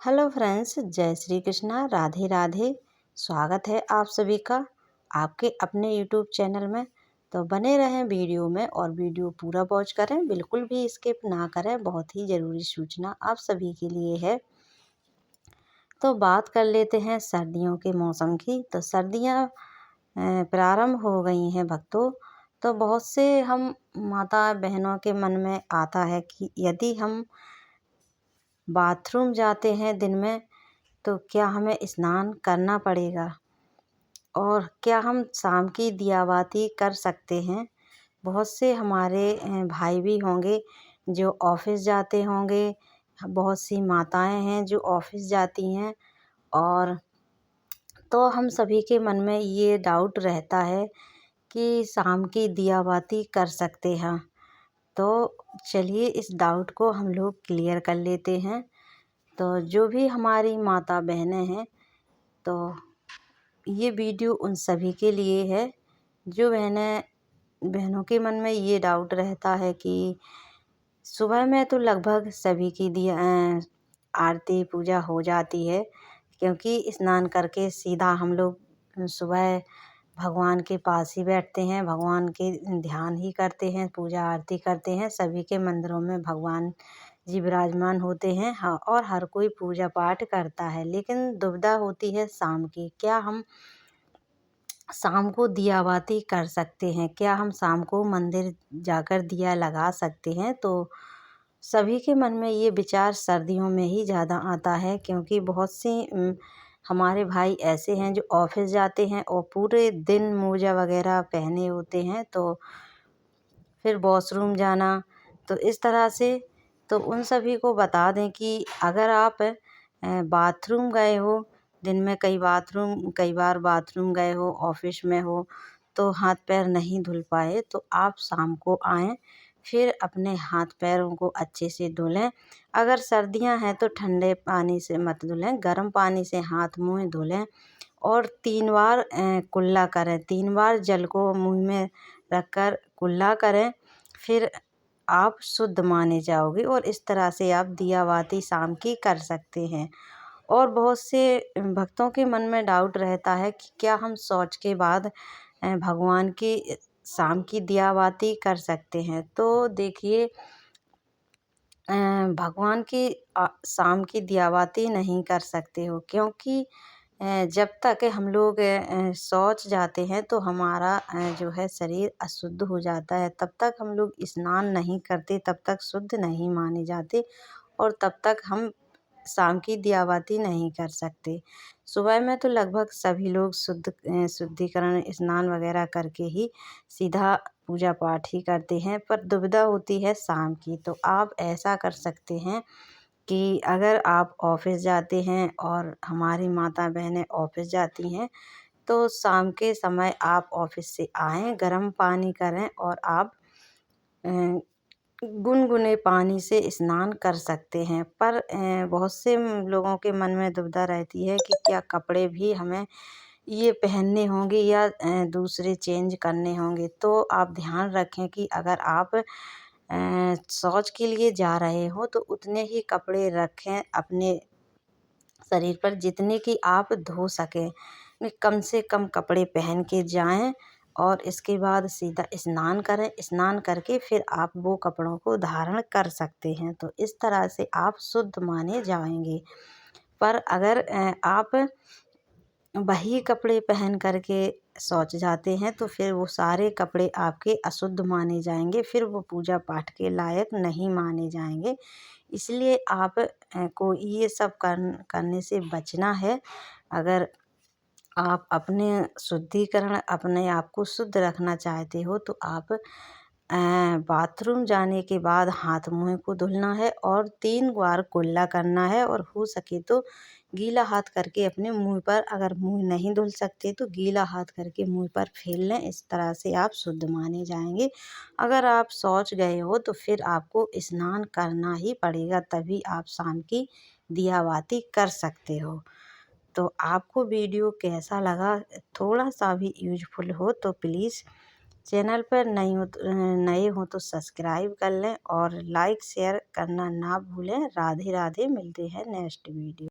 Hello friends, जय श्री कृष्णा, राधे राधे। स्वागत है आप सभी का आपके अपने यूट्यूब चैनल में। तो बने रहें वीडियो में और वीडियो पूरा वॉच करें, बिल्कुल भी स्किप ना करें। बहुत ही ज़रूरी सूचना आप सभी के लिए है। तो बात कर लेते हैं सर्दियों के मौसम की। तो सर्दियां प्रारंभ हो गई हैं भक्तों। तो बहुत से हम माता बहनों के मन में आता है कि यदि हम बाथरूम जाते हैं दिन में तो क्या हमें स्नान करना पड़ेगा और क्या हम शाम की दियाबाती कर सकते हैं। बहुत से हमारे भाई भी होंगे जो ऑफिस जाते होंगे। बहुत सी माताएं हैं जो ऑफिस जाती हैं और तो हम सभी के मन में ये डाउट रहता है कि शाम की दियाबाती कर सकते हैं। तो चलिए इस डाउट को हम लोग क्लियर कर लेते हैं। तो जो भी हमारी माता बहनें हैं तो ये वीडियो उन सभी के लिए है जो बहनों के मन में ये डाउट रहता है कि सुबह में तो लगभग सभी की दिया आरती पूजा हो जाती है, क्योंकि स्नान करके सीधा हम लोग सुबह भगवान के पास ही बैठते हैं, भगवान के ध्यान ही करते हैं, पूजा आरती करते हैं। सभी के मंदिरों में भगवान जी विराजमान होते हैं। हाँ, और हर कोई पूजा पाठ करता है, लेकिन दुविधा होती है शाम की। क्या हम शाम को दियाबाती कर सकते हैं? क्या हम शाम को मंदिर जाकर दिया लगा सकते हैं? तो सभी के मन में ये विचार सर्दियों में ही ज़्यादा आता है, क्योंकि बहुत से हमारे भाई ऐसे हैं जो ऑफिस जाते हैं और पूरे दिन मोजा वगैरह पहने होते हैं, तो फिर वॉशरूम जाना। तो इस तरह से तो उन सभी को बता दें कि अगर आप बाथरूम गए हो दिन में, कई बार बाथरूम गए हो, ऑफिस में हो, तो हाथ पैर नहीं धुल पाए, तो आप शाम को आएँ, फिर अपने हाथ पैरों को अच्छे से धुलें। अगर सर्दियां हैं तो ठंडे पानी से मत धुलें, गर्म पानी से हाथ मुँह धुलें और 3 बार कुल्ला करें। 3 बार जल को मुँह में रखकर कुल्ला करें, फिर आप शुद्ध माने जाओगे और इस तरह से आप दियाबाती शाम की कर सकते हैं। और बहुत से भक्तों के मन में डाउट रहता है कि क्या हम शौच के बाद भगवान की शाम की दियाबाती कर सकते हैं। तो देखिए, भगवान की शाम की दियाबाती नहीं कर सकते हो, क्योंकि जब तक हम लोग शौच जाते हैं तो हमारा जो है शरीर अशुद्ध हो जाता है। तब तक हम लोग स्नान नहीं करते, तब तक शुद्ध नहीं माने जाते और तब तक हम शाम की दियाबाती नहीं कर सकते। सुबह में तो लगभग सभी लोग शुद्धिकरण स्नान वगैरह करके ही सीधा पूजा पाठ ही करते हैं, पर दुविधा होती है शाम की। तो आप ऐसा कर सकते हैं कि अगर आप ऑफिस जाते हैं और हमारी माता बहनें ऑफिस जाती हैं, तो शाम के समय आप ऑफिस से आएँ, गर्म पानी करें और आप अ, गुनगुने पानी से स्नान कर सकते हैं। पर बहुत से लोगों के मन में दुविधा रहती है कि क्या कपड़े भी हमें ये पहनने होंगे या दूसरे चेंज करने होंगे। तो आप ध्यान रखें कि अगर आप शौच के लिए जा रहे हो तो उतने ही कपड़े रखें अपने शरीर पर जितने कि आप धो सकें। कम से कम कपड़े पहन के जाएं और इसके बाद सीधा स्नान करें। स्नान करके फिर आप वो कपड़ों को धारण कर सकते हैं, तो इस तरह से आप शुद्ध माने जाएंगे। पर अगर आप वही कपड़े पहन करके शौच जाते हैं तो फिर वो सारे कपड़े आपके अशुद्ध माने जाएंगे, फिर वो पूजा पाठ के लायक नहीं माने जाएंगे। इसलिए आप को ये सब करने से बचना है। अगर आप अपने शुद्धिकरण अपने आप को शुद्ध रखना चाहते हो तो आप बाथरूम जाने के बाद हाथ मुँह को धुलना है और 3 बार कुल्ला करना है और हो सके तो गीला हाथ करके अपने मुँह पर, अगर मुँह नहीं धुल सकते तो गीला हाथ करके मुँह पर फेर लें। इस तरह से आप शुद्ध माने जाएंगे। अगर आप शौच गए हो तो फिर आपको स्नान करना ही पड़ेगा, तभी आप शाम की दियाबाती कर सकते हो। तो आपको वीडियो कैसा लगा? थोड़ा सा भी यूजफुल हो तो प्लीज़ चैनल पर नए हो तो सब्सक्राइब कर लें और लाइक शेयर करना ना भूलें। राधे राधे। मिलते हैं नेक्स्ट वीडियो।